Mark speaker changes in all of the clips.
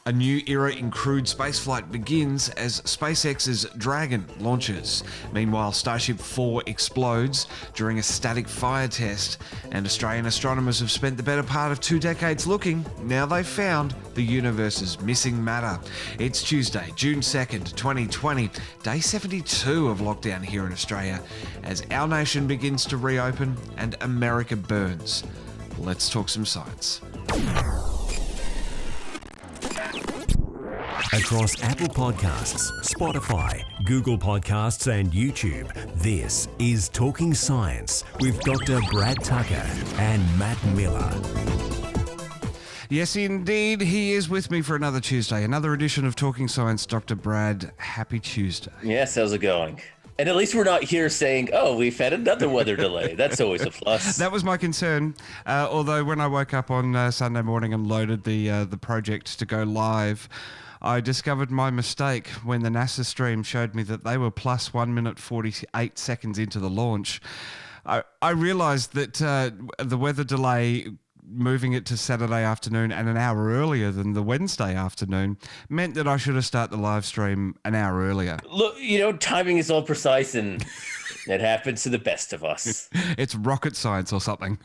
Speaker 1: A new era in crewed spaceflight begins as SpaceX'S Dragon launches. Meanwhile, Starship 4 explodes during a static fire test, and Australian astronomers have spent the better part of 2 decades looking. Now they've found the universe's missing matter. It's Tuesday, June 2nd, 2020, day 72 of lockdown here in Australia, as our nation begins to reopen and America burns. Let's talk some science.
Speaker 2: Across Apple Podcasts, Spotify, Google Podcasts and YouTube, this is Talking Science with Dr. Brad Tucker and Matt Miller.
Speaker 1: Yes, indeed, he is with me for another Tuesday, another edition of Talking Science. Dr. Brad, happy Tuesday.
Speaker 3: Yes, how's it going? And at least we're not here saying, oh, we've had another weather delay. That's always a plus.
Speaker 1: That was my concern. Although when I woke up on Sunday morning and loaded the project to go live, I discovered my mistake when the NASA stream showed me that they were plus 1 minute 48 seconds into the launch. I realised that the weather delay, moving it to Saturday afternoon and an hour earlier than the Wednesday afternoon, meant that I should have started the live stream an hour earlier.
Speaker 3: Look, timing is all precise and it happens to the best of us.
Speaker 1: It's rocket science or something.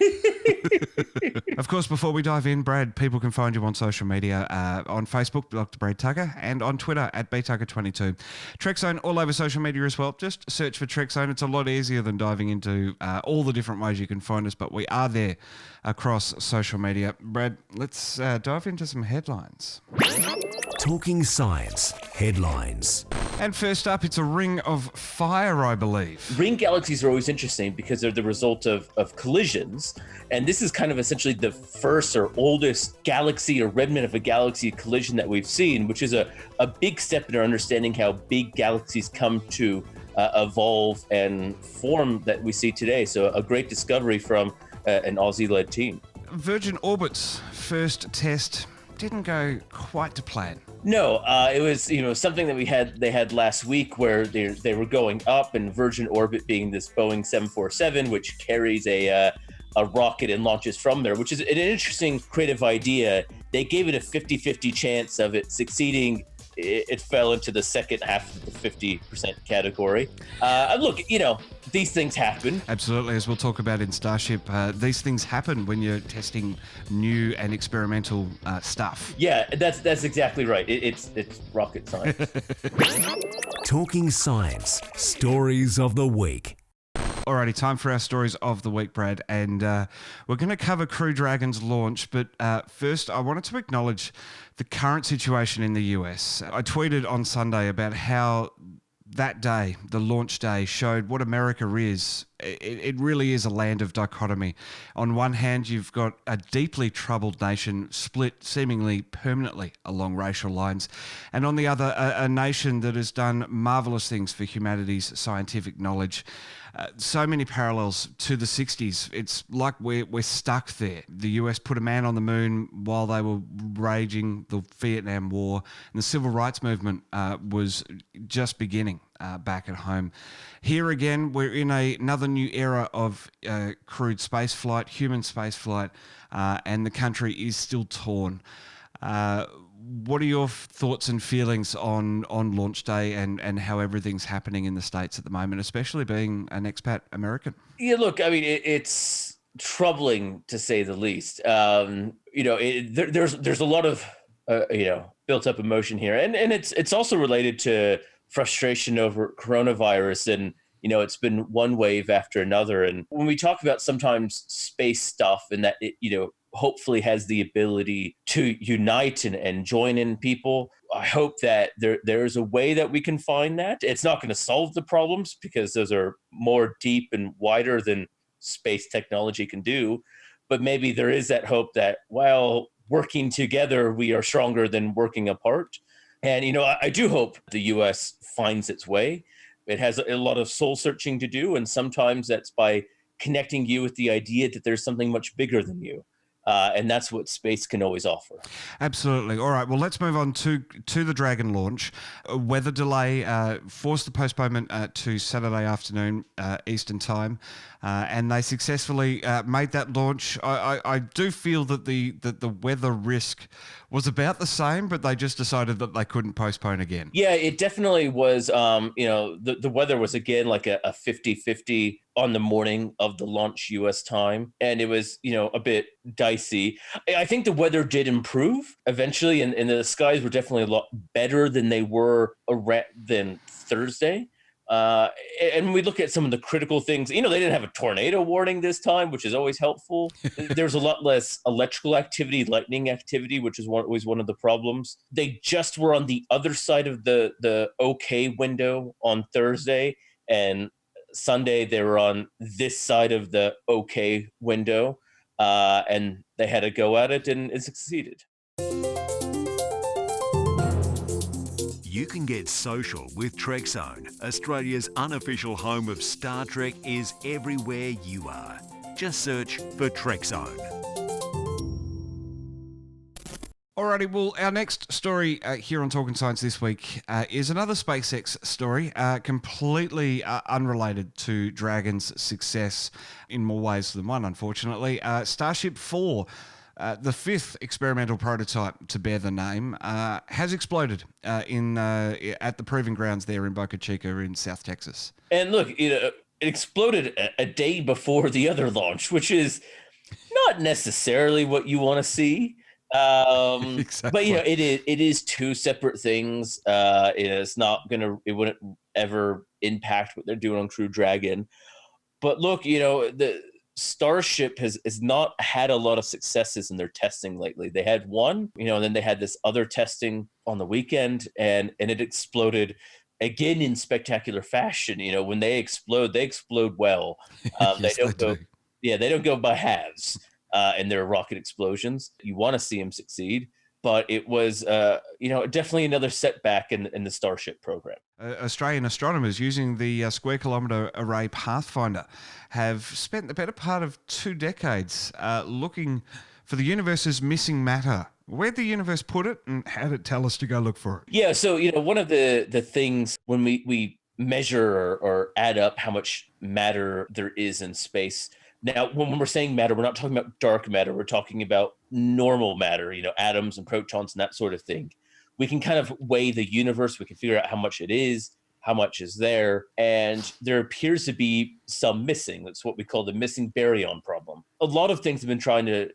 Speaker 1: Of course, before we dive in, Brad, people can find you on social media, on Facebook, Dr. Brad Tucker, and on Twitter at btucker22. Trekzone all over social media as well. Just search for Trekzone. It's a lot easier than diving into all the different ways you can find us, but we are there across social media. Brad, let's dive into some headlines.
Speaker 2: Talking Science Headlines.
Speaker 1: And first up, it's a ring of fire, I believe.
Speaker 3: Ring galaxies are always interesting because they're the result of collisions. And this is kind of essentially the first or oldest galaxy or remnant of a galaxy collision that we've seen, which is a big step in our understanding how big galaxies come to evolve and form that we see today. So a great discovery from an Aussie-led team.
Speaker 1: Virgin Orbit's first test didn't go quite to plan.
Speaker 3: No, it was something that they had last week where they were going up, and Virgin Orbit being this Boeing 747, which carries a rocket and launches from there, which is an interesting creative idea. They gave it a 50-50 chance of it succeeding. It fell into the second half of the 50% category. Look, these things happen.
Speaker 1: Absolutely, as we'll talk about in Starship, these things happen when you're testing new and experimental stuff.
Speaker 3: Yeah, that's exactly right. It's rocket science.
Speaker 2: Talking Science Stories of the Week.
Speaker 1: Alrighty, time for our stories of the week, Brad, and we're going to cover Crew Dragon's launch, but first I wanted to acknowledge the current situation in the US. I tweeted on Sunday about how that day, the launch day, showed what America is. It really is a land of dichotomy. On one hand, you've got a deeply troubled nation split seemingly permanently along racial lines, and on the other, a nation that has done marvellous things for humanity's scientific knowledge. So many parallels to the 60s. It's like we're stuck there. The US put a man on the moon while they were raging the Vietnam War, and the civil rights movement was just beginning back at home. Here again, we're in another new era of crewed spaceflight, human spaceflight, and the country is still torn. What are your thoughts and feelings on launch day and how everything's happening in the States at the moment, especially being an expat American?
Speaker 3: Yeah, look, I mean, it's troubling to say the least. There's a lot of built up emotion here, and it's also related to frustration over coronavirus, and it's been one wave after another. And when we talk about sometimes space stuff and that it hopefully has the ability to unite and join in people, I hope that there is a way that we can find that. It's not going to solve the problems because those are more deep and wider than space technology can do, but maybe there is that hope that while working together we are stronger than working apart. And I do hope the US finds its way. It has a lot of soul searching to do, and sometimes that's by connecting you with the idea that there's something much bigger than you. And that's what space can always offer.
Speaker 1: Absolutely. All right. Well, let's move on to the Dragon launch. A weather delay forced the postponement to Saturday afternoon Eastern time, and they successfully made that launch. I do feel that the weather risk was about the same, but they just decided that they couldn't postpone again.
Speaker 3: Yeah, it definitely was. The weather was again like a 50-50 on the morning of the launch U.S. time, and it was a bit dicey. I think the weather did improve eventually, and the skies were definitely a lot better than they were than Thursday. And we look at some of the critical things. They didn't have a tornado warning this time, which is always helpful. There's a lot less electrical activity, lightning activity, which is always one of the problems. They just were on the other side of the okay window on Thursday, and Sunday they were on this side of the okay window, and they had to go at it, and it succeeded.
Speaker 2: You can get social with Trekzone. Australia's unofficial home of Star Trek is everywhere you are. Just search for Trekzone.
Speaker 1: Alrighty, well, our next story here on Talkin' Science this week is another SpaceX story, completely unrelated to Dragon's success in more ways than one, unfortunately. Starship 4, the fifth experimental prototype to bear the name, has exploded at the Proving Grounds there in Boca Chica in South Texas.
Speaker 3: And look, it exploded a day before the other launch, which is not necessarily what you want to see.
Speaker 1: Exactly.
Speaker 3: But it is two separate things. It wouldn't ever impact what they're doing on Crew Dragon. But look, the Starship has not had a lot of successes in their testing lately. They had one, and then they had this other testing on the weekend, and it exploded again in spectacular fashion. When they explode well.
Speaker 1: Yes,
Speaker 3: they don't go by halves. And their rocket explosions. You want to see them succeed, but it was, definitely another setback in the Starship program.
Speaker 1: Australian astronomers using the Square Kilometre Array Pathfinder have spent the better part of 2 decades looking for the universe's missing matter. Where'd the universe put it, and how did it tell us to go look for it?
Speaker 3: Yeah, so, one of the things when we measure or add up how much matter there is in space. Now, when we're saying matter, we're not talking about dark matter. We're talking about normal matter, atoms and protons and that sort of thing. We can kind of weigh the universe. We can figure out how much it is, how much is there. And there appears to be some missing. That's what we call the missing baryon problem. A lot of things have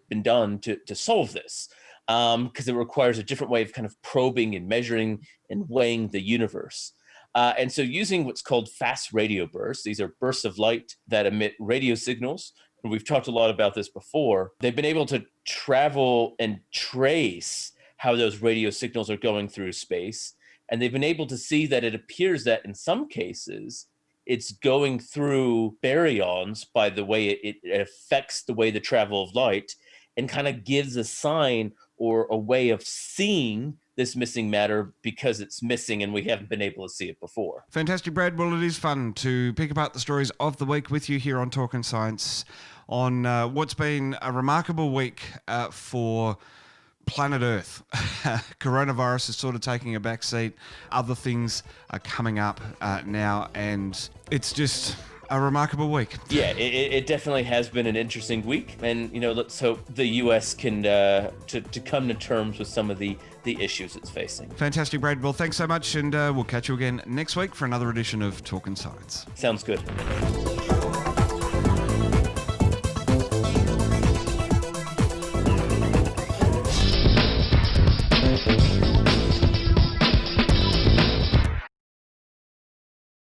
Speaker 3: been done to solve this, because it requires a different way of kind of probing and measuring and weighing the universe. And so using what's called fast radio bursts, these are bursts of light that emit radio signals. And we've talked a lot about this before. They've been able to travel and trace how those radio signals are going through space. And they've been able to see that it appears that in some cases, it's going through baryons by the way it affects the way the travel of light, and kind of gives a sign or a way of seeing this missing matter because it's missing and we haven't been able to see it before.
Speaker 1: Fantastic, Brad. Well, it is fun to pick apart the stories of the week with you here on Talkin' Science on what's been a remarkable week for planet Earth. Coronavirus is sort of taking a back seat. Other things are coming up now, and it's just a remarkable week.
Speaker 3: Yeah, it definitely has been an interesting week, and let's hope the U.S. can to come to terms with some of the issues it's facing.
Speaker 1: Fantastic, Brad. Well, thanks so much, and we'll catch you again next week for another edition of Talkin' Science.
Speaker 3: Sounds good.